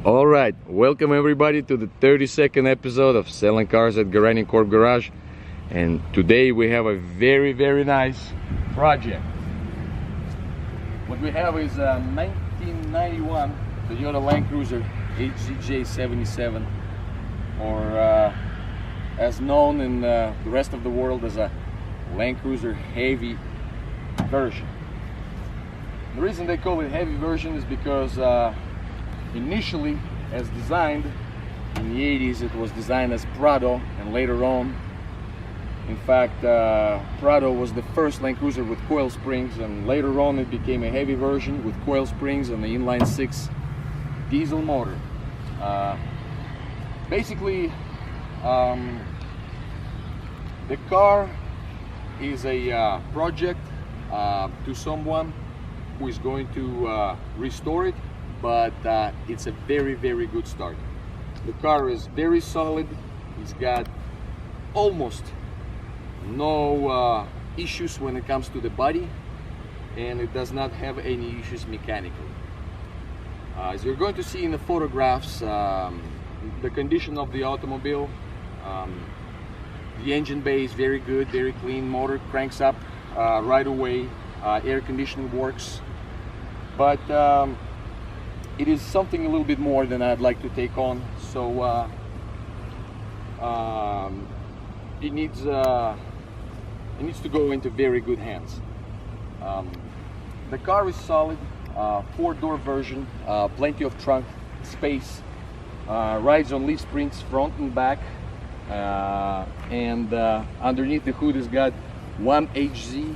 All right, welcome everybody to the 32nd episode of Selling Cars at Garani Corp Garage. And today we have a very nice project. What we have is a 1991 Toyota Land Cruiser HZJ77, or as known in the rest of the world as a Land Cruiser heavy version. The reason they call it heavy version is because initially, as designed in the 80s, it was designed as Prado, and later on, in fact, Prado was the first Land Cruiser with coil springs, and later on it became a heavy version with coil springs and the inline 6 diesel motor. Basically, the car is a project to someone who is going to restore it, but it's a very good start. The car is very solid. It's got almost no issues when it comes to the body, and it does not have any issues mechanically. As you're going to see in the photographs, the condition of the automobile, the engine bay is very good, very clean. Motor cranks up right away. Air conditioning works, but it is something a little bit more than I'd like to take on. So it needs to go into very good hands. The car is solid, 4-door version, plenty of trunk space, rides on leaf springs front and back, and underneath the hood has got 1 HZ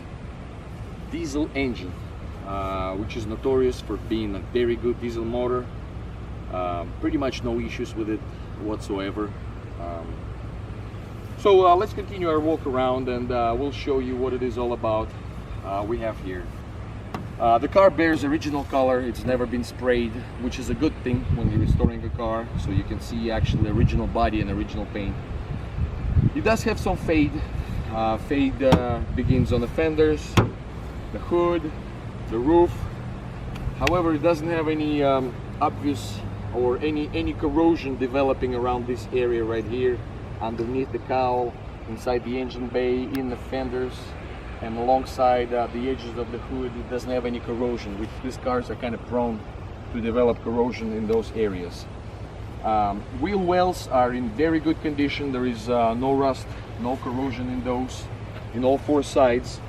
diesel engine, which is notorious for being a very good diesel motor. Pretty much no issues with it whatsoever. So let's continue our walk around, and we'll show you what it is all about. We have here the car bears original color. It's never been sprayed, which is a good thing when you're restoring a car, so you can see actually original body and original paint. It does have some fade. Fade begins on the fenders, the hood, the roof. However, it doesn't have any obvious or any corrosion developing around this area right here, underneath the cowl, inside the engine bay, in the fenders, and alongside the edges of the hood. It doesn't have any corrosion, which these cars are kind of prone to develop corrosion in those areas. Wheel wells are in very good condition. There is no rust, no corrosion in those, in all 4 sides.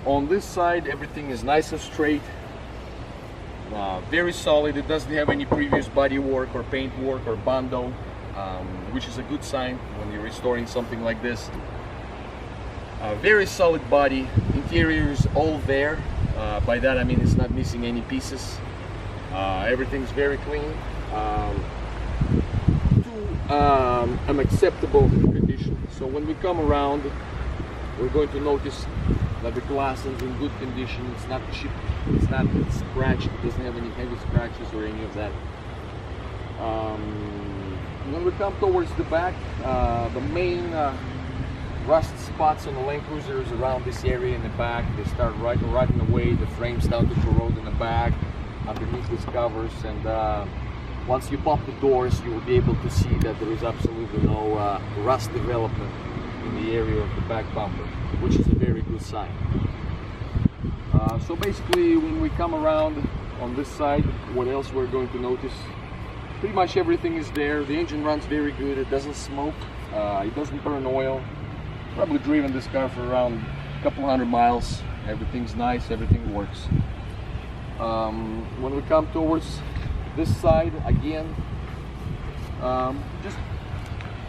On this side, everything is nice and straight, very solid. It doesn't have any previous body work or paint work or bondo, which is a good sign when you're restoring something like this. Very solid body. Interior is all there. By that I mean it's not missing any pieces. Everything's very clean, to an acceptable condition. So when we come around, we're going to notice that the glass is in good condition. It's not chipped, it's not scratched, it doesn't have any heavy scratches or any of that. When we come towards the back, the main rust spots on the Land Cruiser is around this area in the back. They start rotting away. The frame start to corrode in the back, underneath these covers, and once you pop the doors, you will be able to see that there is absolutely no rust development in the area of the back bumper, which is a very good sign. So basically, when we come around on this side, what else we're going to notice? Pretty much everything is there. The engine runs very good. It doesn't smoke. It doesn't burn oil. Probably driven this car for around a couple 100 miles. Everything's nice. Everything works. When we come towards this side, again, just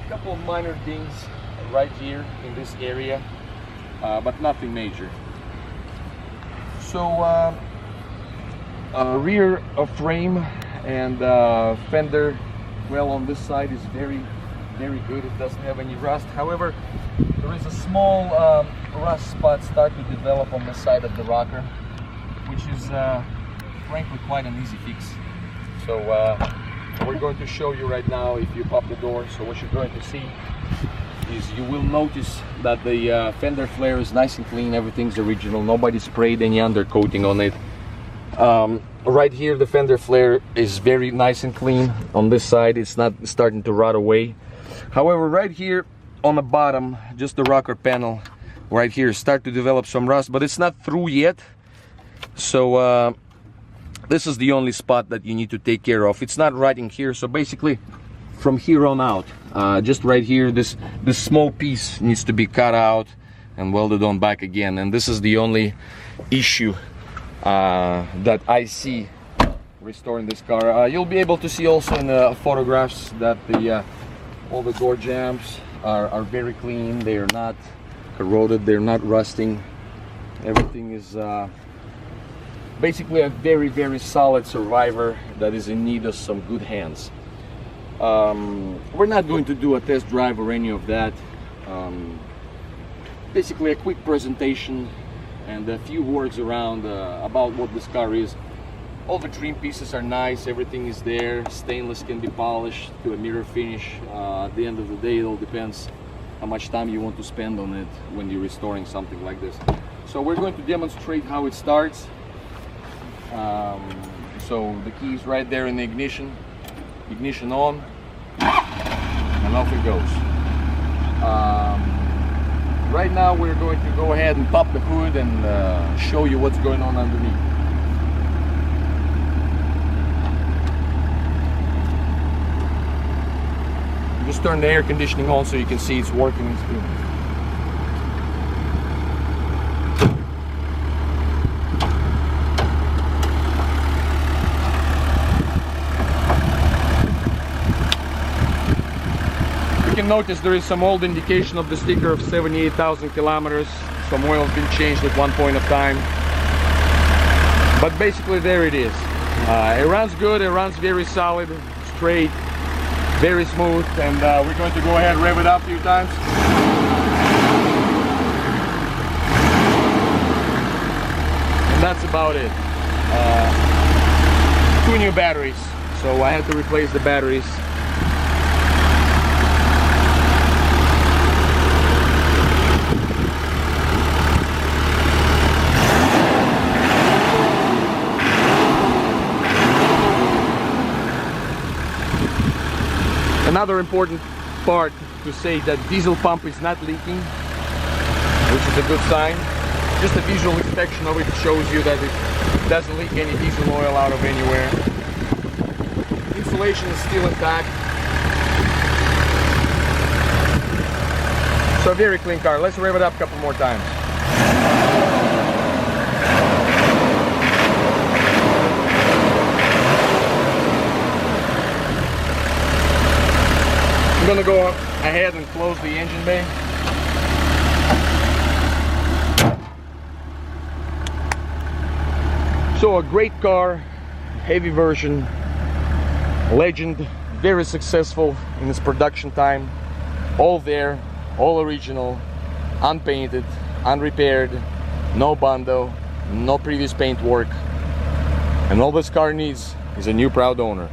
a couple of minor things right here in this area, but nothing major. So rear of frame and fender, well, on this side is very good. It doesn't have any rust. However, there is a small rust spot start to develop on the side of the rocker, which is frankly quite an easy fix. So we're going to show you right now if you pop the door. So what you're going to see is you will notice that the fender flare is nice and clean. Everything's original. Nobody sprayed any undercoating on it. right here the fender flare is very nice and clean. On this side it's not starting to rot away. However, right here on the bottom, just the rocker panel right here start to develop some rust, but it's not through yet. So this is the only spot that you need to take care of. It's not rotting here, so basically from here on out, just right here, this small piece needs to be cut out and welded on back again. And this is the only issue that I see restoring this car. You'll be able to see also in the photographs that all the door jambs are very clean. They are not corroded, they're not rusting. Everything is basically a very solid survivor that is in need of some good hands. We're not going to do a test drive or any of that. Basically a quick presentation and a few words around about what this car is. All the trim pieces are nice, everything is there. Stainless can be polished to a mirror finish. At the end of the day, it all depends how much time you want to spend on it when you're restoring something like this. So we're going to demonstrate how it starts. So the key is right there in the ignition on, and off it goes. Right now we're going to go ahead and pop the hood and show you what's going on underneath. Just turn the air conditioning on so you can see it's working. It's good. You can notice there is some old indication of the sticker of 78,000 kilometers. Some oil has been changed at one point of time. But basically there it is. It runs good, it runs very solid, straight, very smooth, and we're going to go ahead and rev it up a few times. And that's about it. 2 new batteries, so I had to replace the batteries. Another important part to say that diesel pump is not leaking, which is a good sign. Just a visual inspection of it shows you that it doesn't leak any diesel oil out of anywhere. Insulation is still intact. So a very clean car. Let's rev it up a couple more times. I'm going to go ahead and close the engine bay. So a great car, heavy version, legend, very successful in its production time. All there, all original, unpainted, unrepaired, no bondo, no previous paint work. And all this car needs is a new proud owner.